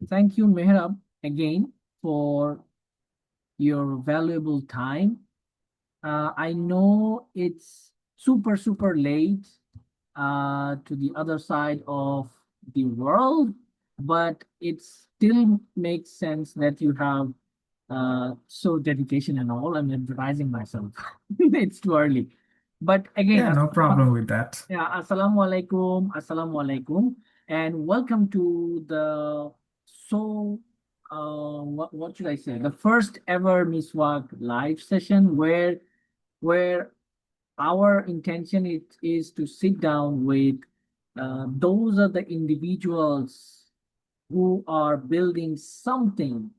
Thank you, Mehrab, again for your valuable time. I know it's super late to the other side of the world, but it still makes sense that you have so dedication and all. I'm advertising myself. It's too early. But again, Yeah, no problem with that. yeah, assalamu alaikum, and welcome to the so what should I say? The first ever Miswak live session where our intention is to sit down with those are the individuals who are building something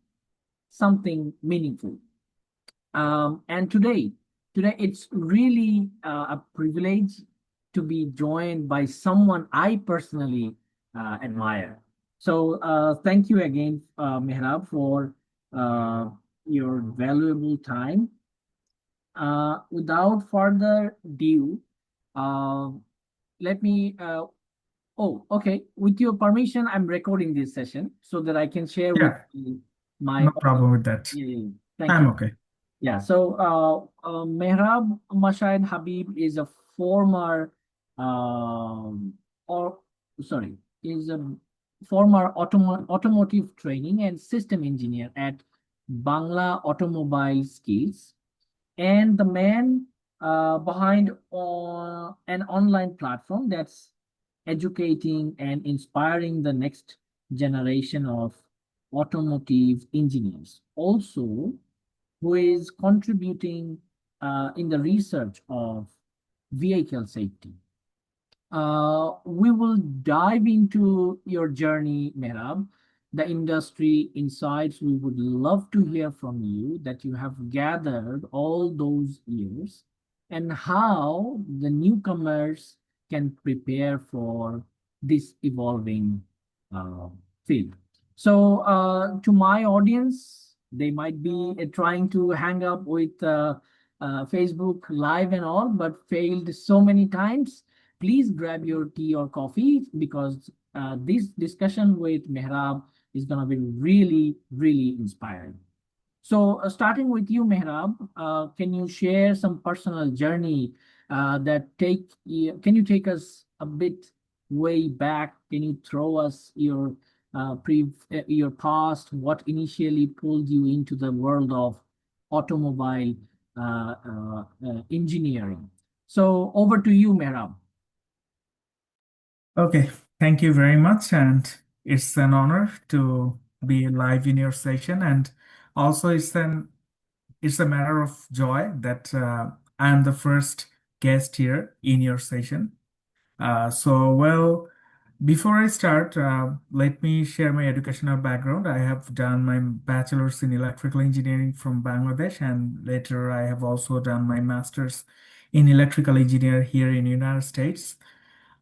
meaningful. And today it's really a privilege to be joined by someone I personally admire. So thank you again, Mehrab, for uh, your valuable time. Without further ado, uh, let me. Oh, okay. With your permission, I'm recording this session so that I can share with Yeah, my no audience. problem with that. Yeah, yeah, yeah. Thank I'm you. okay. Yeah, so Mehrab Masayeed Habib is a former, or sorry, is a former automotive training and system engineer at Bangla Automobile Skills, and the man behind an online platform that's educating and inspiring the next generation of automotive engineers. Also, who is contributing in the research of vehicle safety. We will dive into your journey, Mehrab, the industry insights. We would love to hear from you that you have gathered all those years and how the newcomers can prepare for this evolving uh, field. So, to my audience, they might be trying to hang up with Facebook Live and all, but failed so many times. Please grab your tea or coffee because this discussion with Mehrab is going to be really inspiring. So, starting with you, Mehrab, can you share some personal journey can you take us a bit way back? Can you throw us your past? What initially pulled you into the world of automobile engineering? So, over to you, Mehrab. Okay, thank you very much. And it's an honor to be live in your session. And also it's a matter of joy that I'm the first guest here in your session. Before I start, let me share my educational background. I have done my bachelor's in electrical engineering from Bangladesh, and later I have also done my master's in electrical engineer here in United States.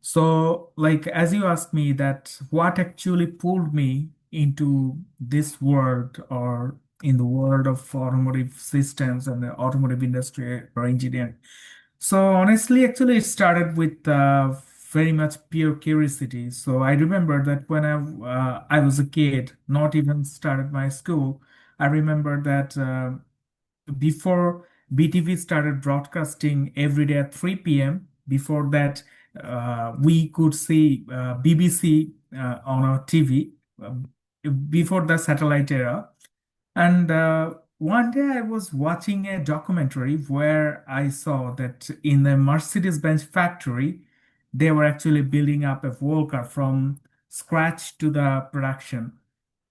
So, like as you asked me that what actually pulled me into this world or in the world of automotive systems and the automotive industry or engineering. So honestly, actually, it started with very much pure curiosity. So I remember that when I was a kid, not even started my school, I remember that before BTV started broadcasting every day at 3 p.m. Before that, we could see BBC on our TV before the satellite era. And one day I was watching a documentary where I saw that in the Mercedes-Benz factory, they were actually building up a Volcar from scratch to the production.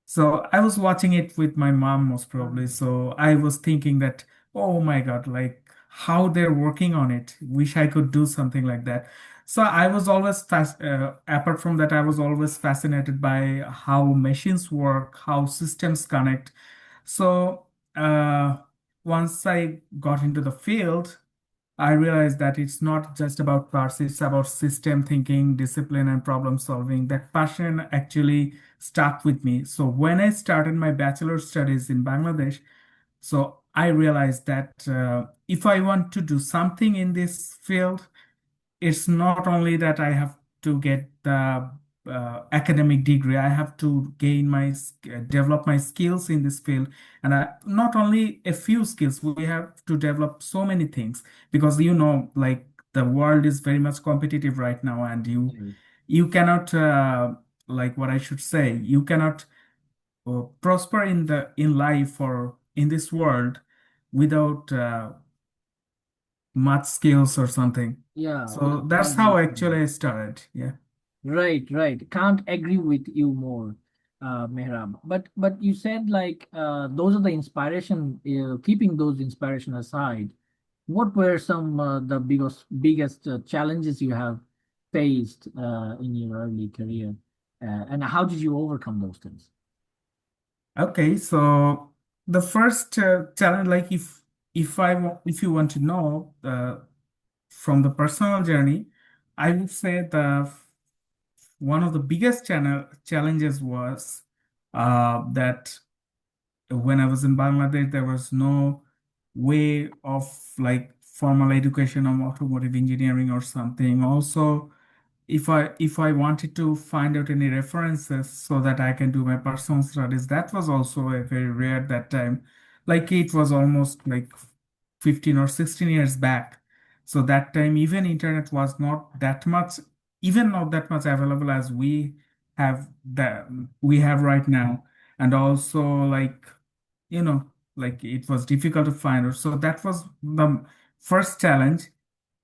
So I was watching it with my mom most probably. So I was thinking that, oh my God, like how they're working on it. Wish I could do something like that. So I was always apart from that, I was always fascinated by how machines work, how systems connect. So once I got into the field, I realized that it's not just about parts, it's about system thinking, discipline, and problem solving. That passion actually stuck with me. So when I started my bachelor studies in Bangladesh, so I realized that if I want to do something in this field, it's not only that I have to get the academic degree. I have to develop my skills in this field, and not only a few skills. We have to develop so many things because like the world is very much competitive right now, and Mm. you cannot like what I should say. You cannot prosper in life or in this world without much skills or something. Yeah, So that's how obviously. actually I started. Yeah. Right, right. Can't agree with you more, Mehrab. But you said like those are the inspiration. Keeping those inspiration aside, what were some the biggest challenges you have faced in your early career, and how did you overcome those things? Okay, so the first challenge, like if you want to know from the personal journey, I would say one of the biggest challenges was that when I was in Bangladesh, there was no way of like formal education on automotive engineering or something. Also, if I wanted to find out any references so that I can do my personal studies, that was also a very rare that time. Like it was almost like 15 or 16 years back. So that time even internet was not that much, even not that much available as we have right now. And also you know, like it was difficult to find. So that was the first challenge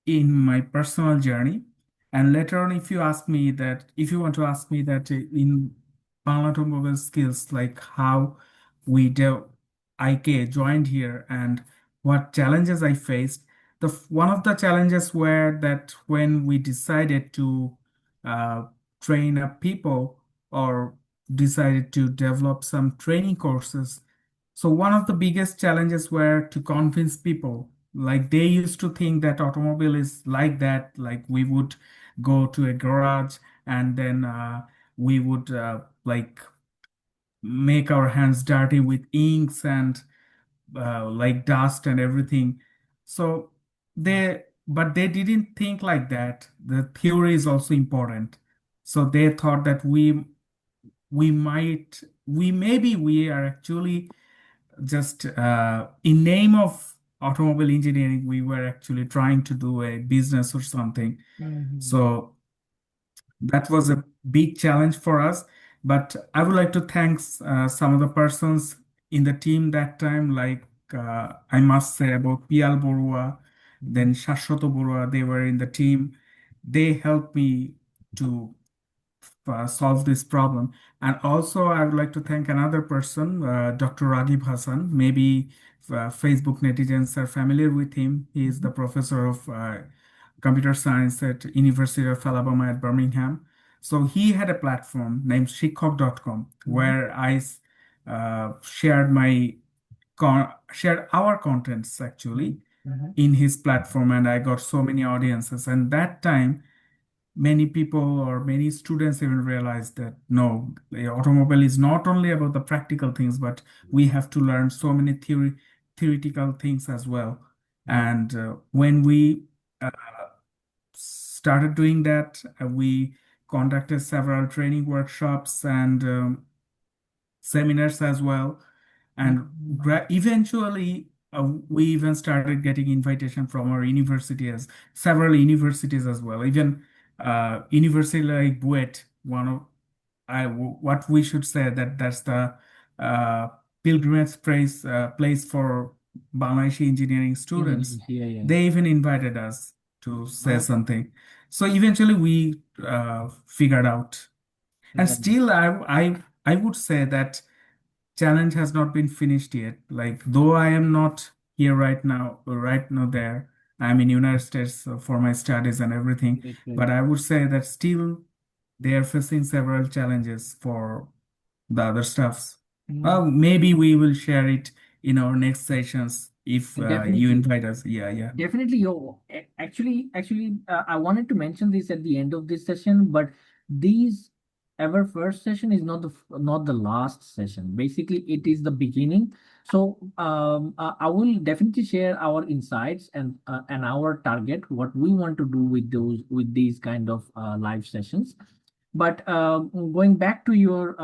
in my personal journey. And later on, if you want to ask me that in automobile skills, like how we do, IK joined here and what challenges I faced, one of the challenges were that when we decided to uh, train up people or decided to develop some training courses, so one of the biggest challenges were to convince people. Like they used to think that automobile is like that. Like we would go to a garage and then we would like make our hands dirty with inks and like dust and everything. So but they didn't think like that. The theory is also important. So they thought that we are actually just in name of automobile engineering, we were actually trying to do a business or something. Mhm. So that was a big challenge for us. But I would like to thank some of the persons in the team that time, like I must say about Pial Borua, then Shashwat Borua, they were in the team. They helped me to solve this problem. And also, I would like to thank another person, Dr. Raghib Hassan. Maybe Facebook netizens are familiar with him. He is the Mhm. professor of computer science at University of Alabama at Birmingham. So he had a platform named shikhok.com Mhm. where I shared our contents actually Mhm. Mhm. in his platform, and I got so many audiences. And that time many people or many students even realize that no, the automobile is not only about the practical things, but we have to learn so many theoretical things as well. Right. And when we started doing that, we conducted several training workshops and seminars as well. And Mhm. eventually, we even started getting invitation from our universities, several universities as well. Even university like Buet, what we should say that's the uh, pilgrimage place for Bangladeshi engineering students. Engineers, yeah, yeah. They even invited us to say Wow. something. So eventually, we figured out. And Right. still, I would say that challenge has not been finished yet. Like though I am not here right now there, I'm in United States for my studies and everything. Great, great. But I would say that still they are facing several challenges for the other stuffs. Mm. Maybe we will share it in our next sessions if you Definitely. invite us. Yeah, yeah. Definitely, actually, I wanted to mention this at the end of this session, but these our first session is not the last session. Basically, it is the beginning. So, I will definitely share our insights and our target, what we want to do with these kind of live sessions. But going back to your,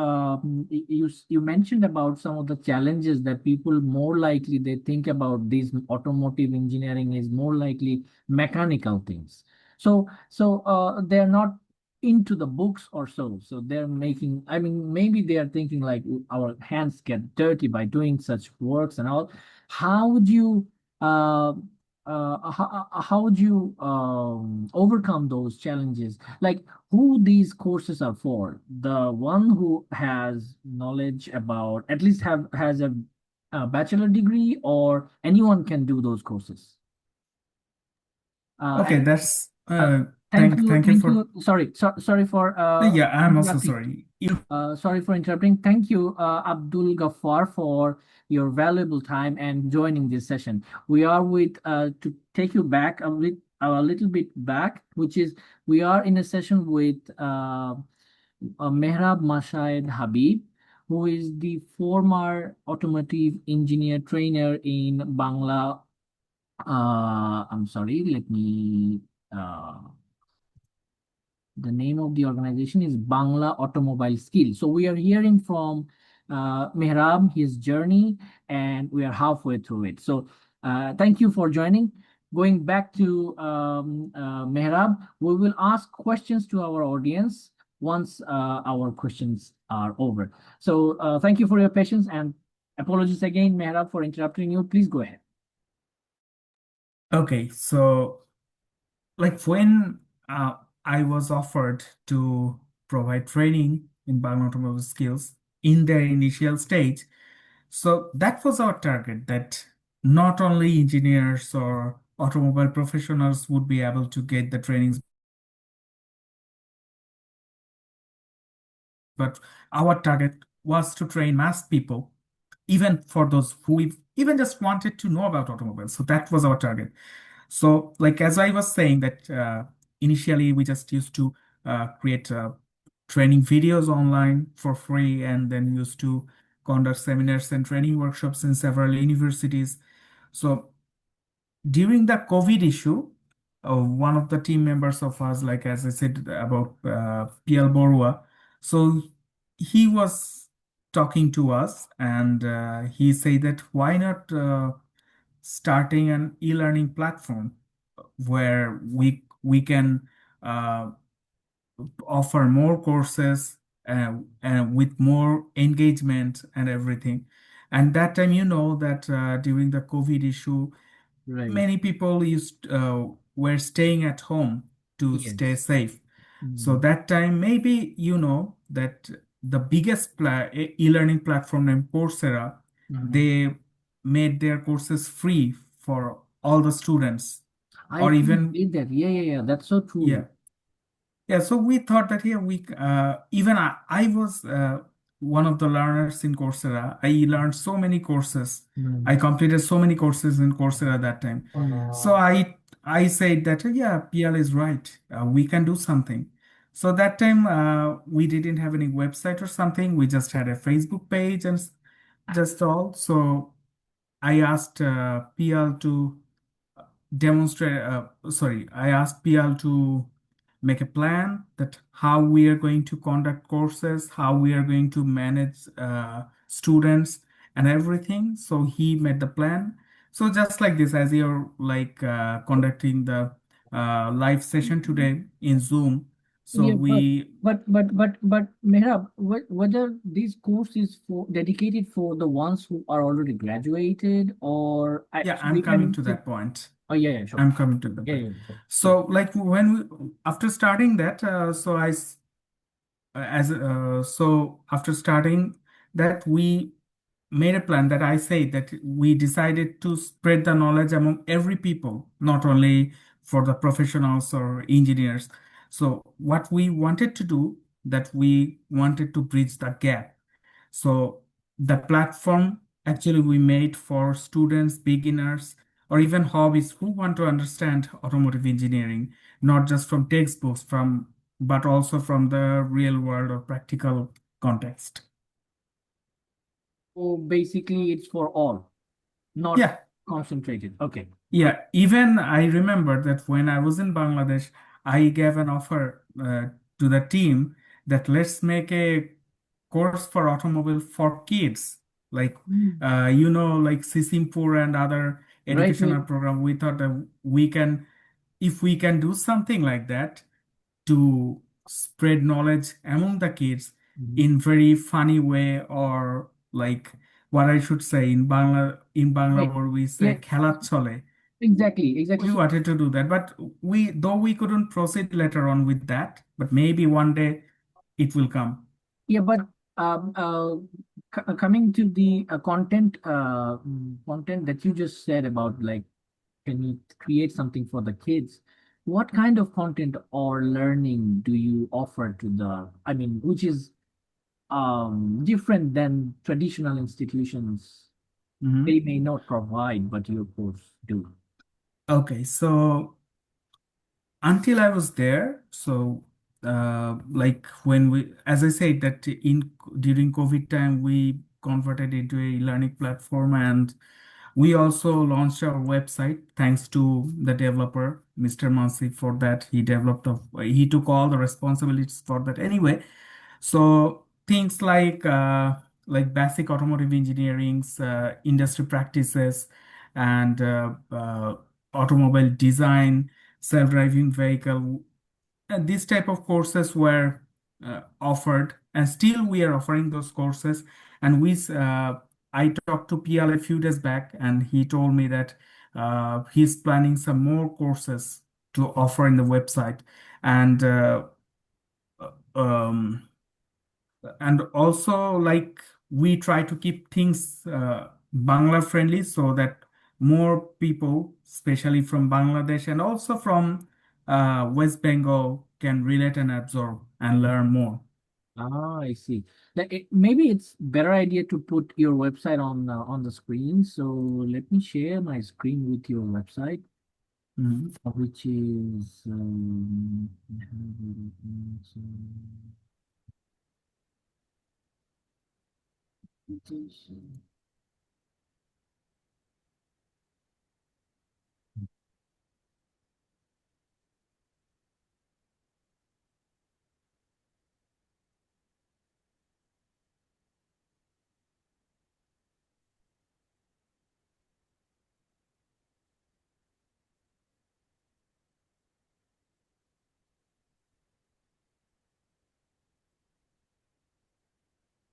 you mentioned about some of the challenges that people more likely they think about this automotive engineering is more likely mechanical things. So they're not into the books or so. So they're making, I mean, maybe they are thinking like our hands get dirty by doing such works and all. How would you uh, how would you overcome those challenges? Like who these courses are for? The one who has knowledge about at least have has a bachelor degree, or anyone can do those courses. Okay, And that's uh, thank you, thank you thank for you. Sorry for yeah, I'm also interrupting. sorry. You Sorry for interrupting. Thank you, Abdul Ghaffar, for your valuable time and joining this session. We are with to take you back a little bit back, which is we are in a session with Mehrab Masayeed Habib, who is the former automotive engineer trainer in Bangla. I'm sorry, let me. Uh, the name of the organization is Bangla Automobile Skill. So we are hearing from Mehrab, his journey, and we are halfway through it. So thank you for joining. Going back to Mehrab, we will ask questions to our audience once our questions are over. So thank you for your patience, and apologies again, Mehrab, for interrupting you. Please go ahead. okay? So like when I was offered to provide training in bioautomobile skills in their initial stage, so that was our target, that not only engineers or automobile professionals would be able to get the trainings, but our target was to train mass people, even for those who even just wanted to know about automobiles. So that was our target. So, like as I was saying, that initially we just used to create training videos online for free, and then used to conduct seminars and training workshops in several universities. So during the COVID issue, one of the team members of us, like as I said about PL Borua, so he was talking to us, and he said that why not starting an e-learning platform where we can uh, offer more courses and with more engagement and everything. And that time, you know that during the COVID issue, Right. many people were staying at home to stay Yes. safe. So Mm. that time, maybe you know that the biggest e-learning platform named Coursera, Mhm. they made their courses free for all the students, I or think you even did that. Yeah, yeah, yeah. That's so yeah. true. Yeah, so we thought that here we even I was one of the learners in Coursera. I learned so many courses. I Mm. completed so many courses in Coursera that time. Mm. So I said that yeah, PL is right. We can do something. So that time we didn't have any website or something. We just had a Facebook page and just all. So I asked PL to demonstrate sorry, I asked PL to make a plan that how we are going to conduct courses, how we are going to manage students and everything. So he made the plan. So just like this, as you're like conducting the live session today in Zoom, so Yeah, we but Mehrab, whether this course is for dedicated for the ones who are already graduated, or yeah, so I'm we coming can to say, that point. oh yeah, yeah, sure, I'm coming to the yeah, point. yeah, sure, sure. So like when we after starting that, so as so after starting that, we made a plan that I say that we decided to spread the knowledge among every people, not only for the professionals or engineers. So what we wanted to do, that we wanted to bridge the gap. So the platform actually we made for students, beginners, or even hobbies who want to understand automotive engineering, not just from textbooks, from but also from the real world or practical context. So basically, it's for all, not Yeah, concentrated. Okay, yeah. Even I remember that when I was in Bangladesh, I gave an offer to the team that let's make a course for automobile for kids. Like, Mm. like Sisimpur and other Right, right. educational program. We thought that if we can do something like that to spread knowledge among the kids Mhm. in very funny way, or like what I should say in Yeah, Bangla where we say yeah, খেলা চলে. exactly, exactly. We So, wanted to do that, but we couldn't proceed later on with that, but maybe one day it will come. yeah, but coming to the content that you just said about, like, can you create something for the kids? What kind of content or learning do you offer to the, I mean, which is different than traditional institutions? They Mhm. may not provide, but your course do. Okay, so until I was there, so like when we, as I said, that in during COVID time, we converted into a learning platform, and we also launched our website thanks to the developer, Mr. Mansi, for that. He took all the responsibilities for that anyway. So things like basic automotive engineering's industry practices and automobile design, self-driving vehicle, and these type of courses were offered, and still we are offering those courses. And I talked to PL a few days back, and he told me that he's planning some more courses to offer in the website, and um, and also like we try to keep things Bangla friendly so that more people, especially from Bangladesh and also from West Bengal, can relate and absorb and learn more. Ah, I see. Like, maybe it's better idea to put your website on the screen. So let me share my screen with your website, Mhm. which is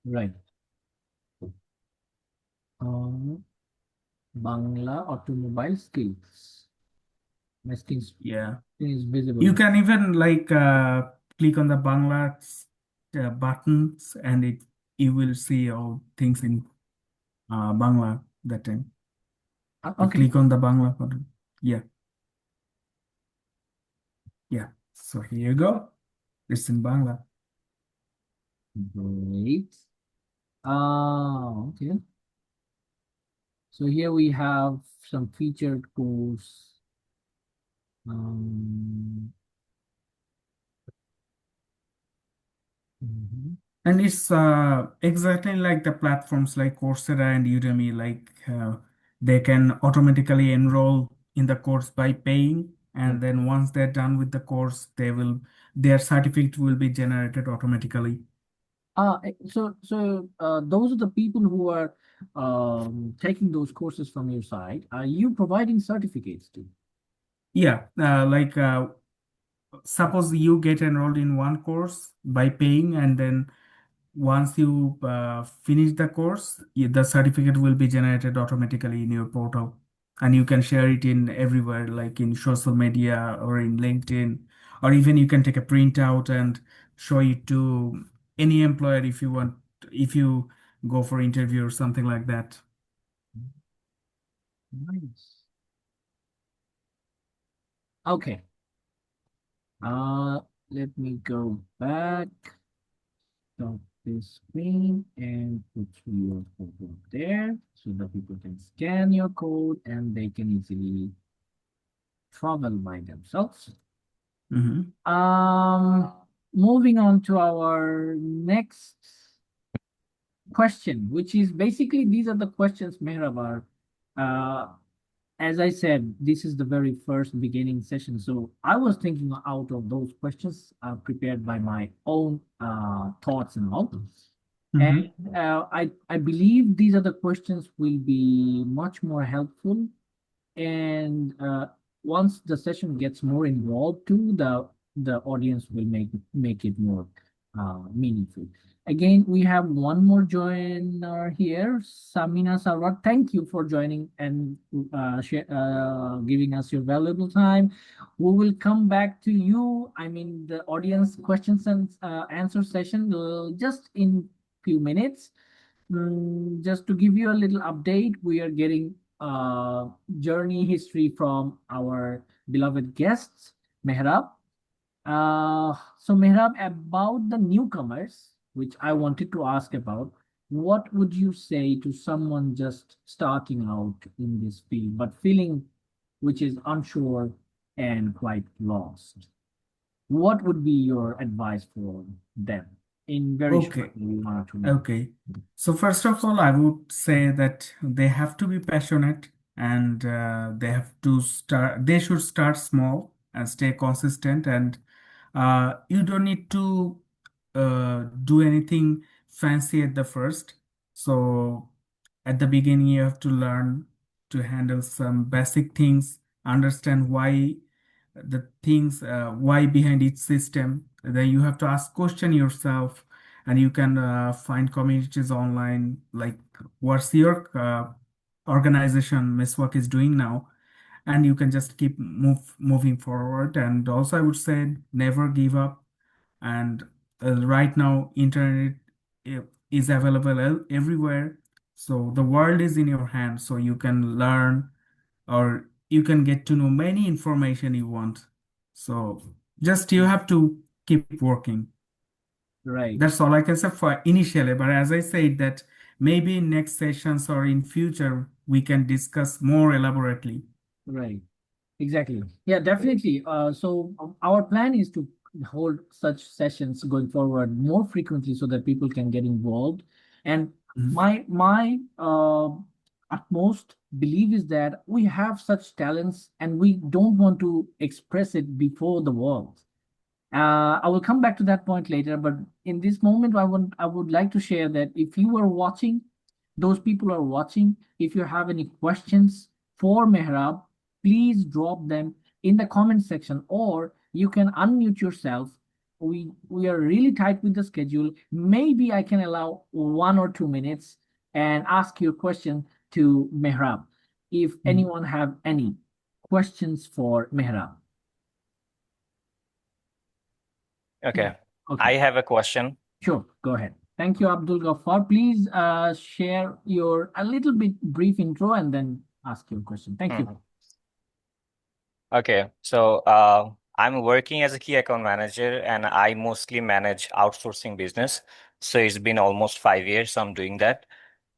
right. Um, Bangla automobile skills. My Yeah. screen is visible You now. can even like click on the Bangla buttons, and it you will see all things in Bangla that time. Okay, Click on the Bangla button. Yeah, yeah. So here you go. It's in Bangla. great. Okay. So here we have some featured course. Um, mhm. And it's exactly like the platforms like Coursera and Udemy, like they can automatically enroll in the course by paying, Right. and then once they're done with the course, their certificate will be generated automatically. Those are the people who are taking those courses from your side. Are you providing certificates to? Yeah, suppose you get enrolled in one course by paying, and then once you finish the course, the certificate will be generated automatically in your portal, and you can share it in everywhere, like in social media or in LinkedIn, or even you can take a printout and show it to any employer if you want, if you go for interview or something like that. Nice. Okay. Uh, Let me go back to this screen and put your photo up there so that people can scan your code and they can easily travel by themselves. Mhm. Um, Moving on to our next question, which is basically these are the questions Mehrab are as I said, this is the very first beginning session. So I was thinking out of those questions prepared by my own thoughts and all. And Mm-hmm. I believe these are the questions will be much more helpful. And once the session gets more involved too, the audience will make it more meaningful. Again, we have one more joiner here, Samina Sarwar. Thank you for joining and giving us your valuable time. We will come back to you. I mean, the audience questions and answer session just in few minutes. Just to give you a little update, we are getting journey history from our beloved guests, Mehrab. So Mehrab, about the newcomers, which I wanted to ask about, what would you say to someone just starting out in this field, but feeling which is unsure and quite lost? What would be your advice for them in very short, Okay. maybe 1 or 2 minutes? Okay. So first of all, I would say that they have to be passionate and they should start small and stay consistent. And you don't need to do anything fancy at the first. So at the beginning, you have to learn to handle some basic things, understand why behind each system. Then you have to ask question yourself, and you can find communities online like what's your organization Miswak is doing now, and you can just keep moving forward. And also I would say never give up. And right now internet is available everywhere, so the world is in your hands, so you can learn or you can get to know many information you want. So just you have to keep working. Right, That's all I can say for initially. But as I said, that maybe in next sessions or in future we can discuss more elaborately. right. Exactly. Yeah, definitely. So our plan is to hold such sessions going forward more frequently so that people can get involved. And Mhm. my utmost belief is that we have such talents and we don't want to express it before the world. I will come back to that point later, but in this moment, I would like to share that if you are watching, those people are watching. If you have any questions for Mehrab, please drop them in the comment section, or you can unmute yourself. We are really tight with the schedule. Maybe I can allow 1 or 2 minutes and ask your question to Mehrab. If Mhm. anyone have any questions for Mehrab. Yeah. Okay, Okay. I have a question. Sure, go ahead. Thank you, Abdul Ghaffar. Please share your a little bit brief intro and then ask your question. Thank you. Mhm. Okay, so I'm working as a key account manager and I mostly manage outsourcing business. So it's been almost 5 years I'm doing that.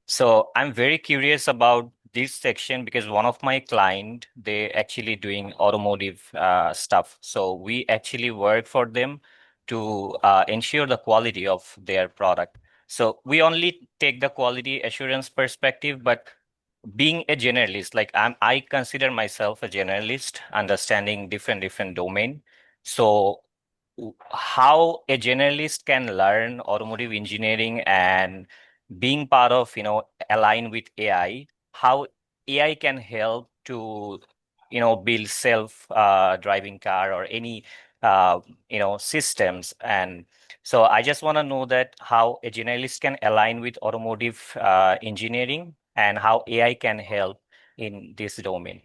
So I'm very curious about this section because one of my client, they actually doing automotive stuff. So we actually work for them to ensure the quality of their product. So we only take the quality assurance perspective, but being a generalist, like I consider myself a generalist, understanding different domain. So how a generalist can learn automotive engineering and being part of, align with AI, how AI can help to, build self driving car or any, systems. And so I just want to know that how a generalist can align with automotive engineering and how AI can help in this domain.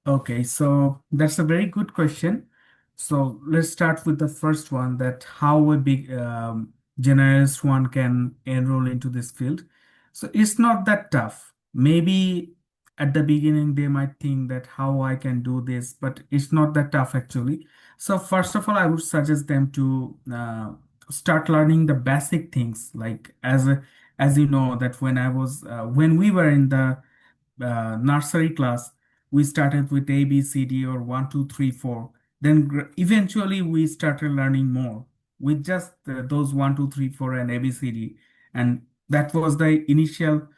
Okay, so that's a very good question. So let's start with the first one, that how a big generalist one can enroll into this field. So it's not that tough. Maybe at the beginning they might think that how I can do this, but it's not that tough actually. So first of all, I would suggest them to start learning the basic things, like as you know that when we were in the nursery class, we started with A, B, C, D, or 1, 2, 3, 4. Then eventually we started learning more with just those 1, 2, 3, 4 and A, B, C, D. And that was the initial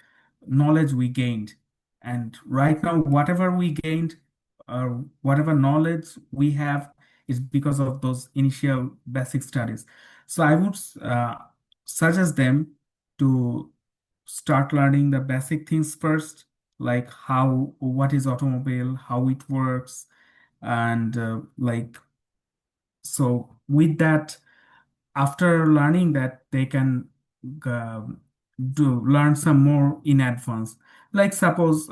knowledge we gained. And right now, whatever we gained, whatever knowledge we have, is because of those initial basic studies. So I would suggest them to start learning the basic things first, like what is automobile, how it works, and so with that, after learning that, they can uh, do learn some more in advance. Like suppose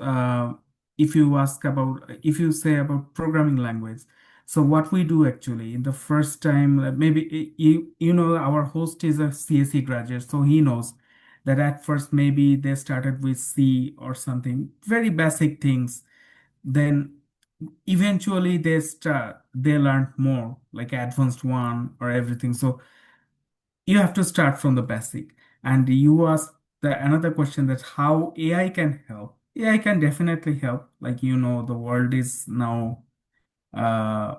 if you say about programming language, so what we do actually in the first time, maybe you know, our host is a CSE graduate, so he knows that at first maybe they started with C or something, very basic things. Then eventually they learn more, like advanced one or everything. So you have to start from the basic. And you ask the another question, that how AI can help. AI can definitely help. Like, you know, the world is now uh,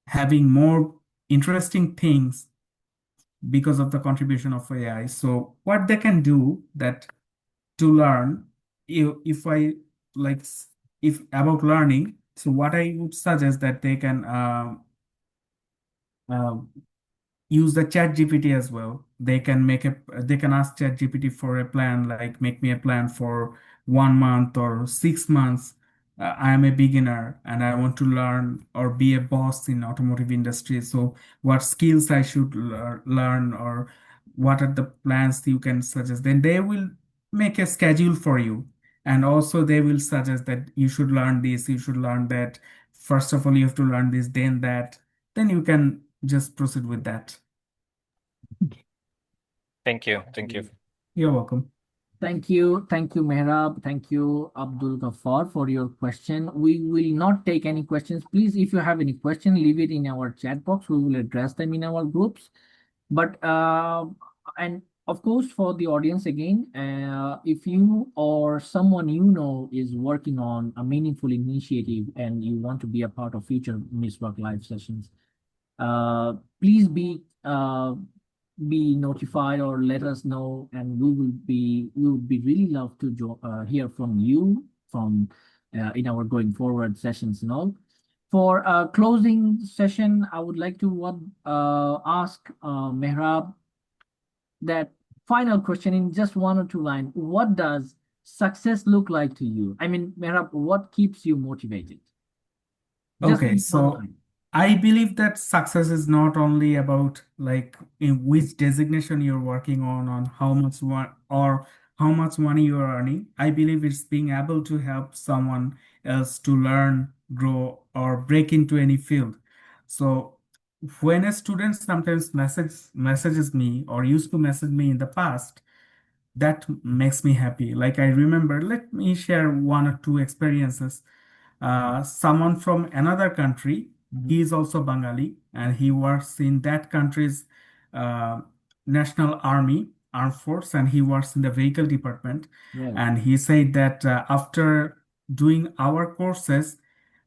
having more interesting things because of the contribution of AI. So what they can do that to learn, if I like if about learning, so what I would suggest that they can uh, use the chat GPT as well. They can ask chat GPT for a plan, like make me a plan for 1 month or 6 months. I am a beginner and I want to learn or be a boss in automotive industry. So what skills I should learn, or what are the plans you can suggest? Then they will make a schedule for you. And also they will suggest that you should learn this, you should learn that. First of all, you have to learn this, then that. Then you can just proceed with that. Thank you. Thank you. You're welcome. Thank you. Thank you, Mehrab. Thank you, Abdul Ghaffar, for your question. We will not take any questions. Please, if you have any question, leave it in our chat box. We will address them in our groups. But and of course, for the audience again, if you or someone you know is working on a meaningful initiative and you want to be a part of future Miss Work Live sessions, please be notified or let us know, and we would be really love to hear from you from in our going forward sessions and all. For a closing session, I would like to ask Mehrab that final question in just one or two lines. What does success look like to you? I mean, Mehrab, what keeps you motivated? Just Okay, in one so line. I believe that success is not only about like in which designation you're working on how much one or how much money you are earning. I believe it's being able to help someone else to learn, grow, or break into any field. So when a student sometimes messages me or used to message me in the past, that makes me happy. Like I remember, let me share one or two experiences. Someone from another country, Mhm. he is also Bengali, and he works in that country's uh, national armed force, and he works in the vehicle department. Right. And he said that after doing our courses,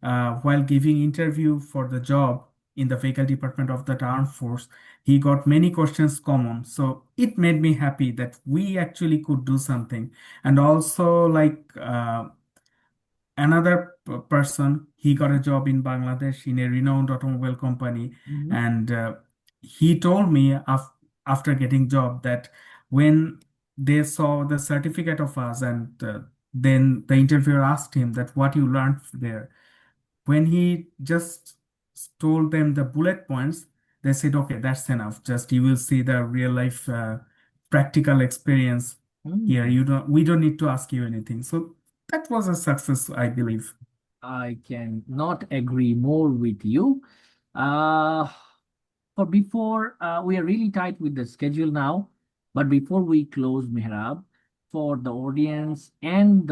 while giving interview for the job in the vehicle department of that armed force, he got many questions common. So it made me happy that we actually could do something. And also, like another person, he got a job in Bangladesh in a renowned automobile company. Mhm. And he told me after getting job that when they saw the certificate of us, and then the interviewer asked him that what you learned there. When he just told them the bullet points, they said, okay, that's enough. Just you will see the real life practical experience here. Mm. We don't need to ask you anything. So that was a success, I believe. I can not agree more with you. Uh, for before we are really tight with the schedule now, but before we close, Mehrab, for the audience and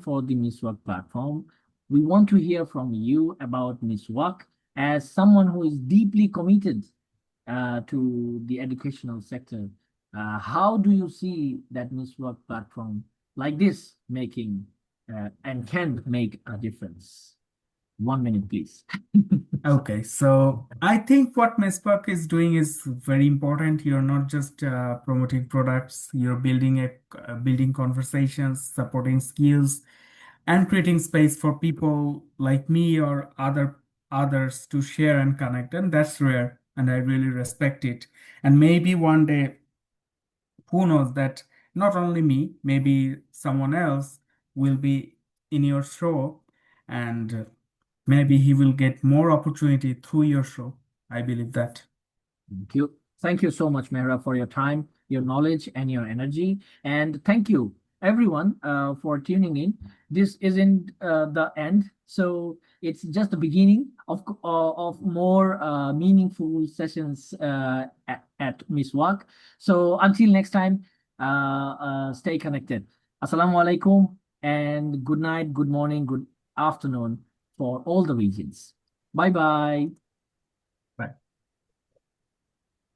for the Miswak platform, we want to hear from you about Miswak as someone who is deeply committed to the educational sector. How do you see that Miswak platform like this making and can make a difference? 1 minute, please. Okay, so I think what Mespark is doing is very important. You're not just promoting products, you're building building conversations, supporting skills, and creating space for people like me or others to share and connect. And that's rare, and I really respect it. And maybe one day, who knows, that not only me, maybe someone else will be in your show, and maybe he will get more opportunity through your show. I believe that. Thank you. Thank you so much, Mehrab, for your time, your knowledge, and your energy. And thank you, everyone, for tuning in. This isn't the end, so it's just the beginning of more meaningful sessions at Miswak. So until next time, stay connected. Assalamu alaikum, and good night, good morning, good afternoon for all the regions. Bye bye.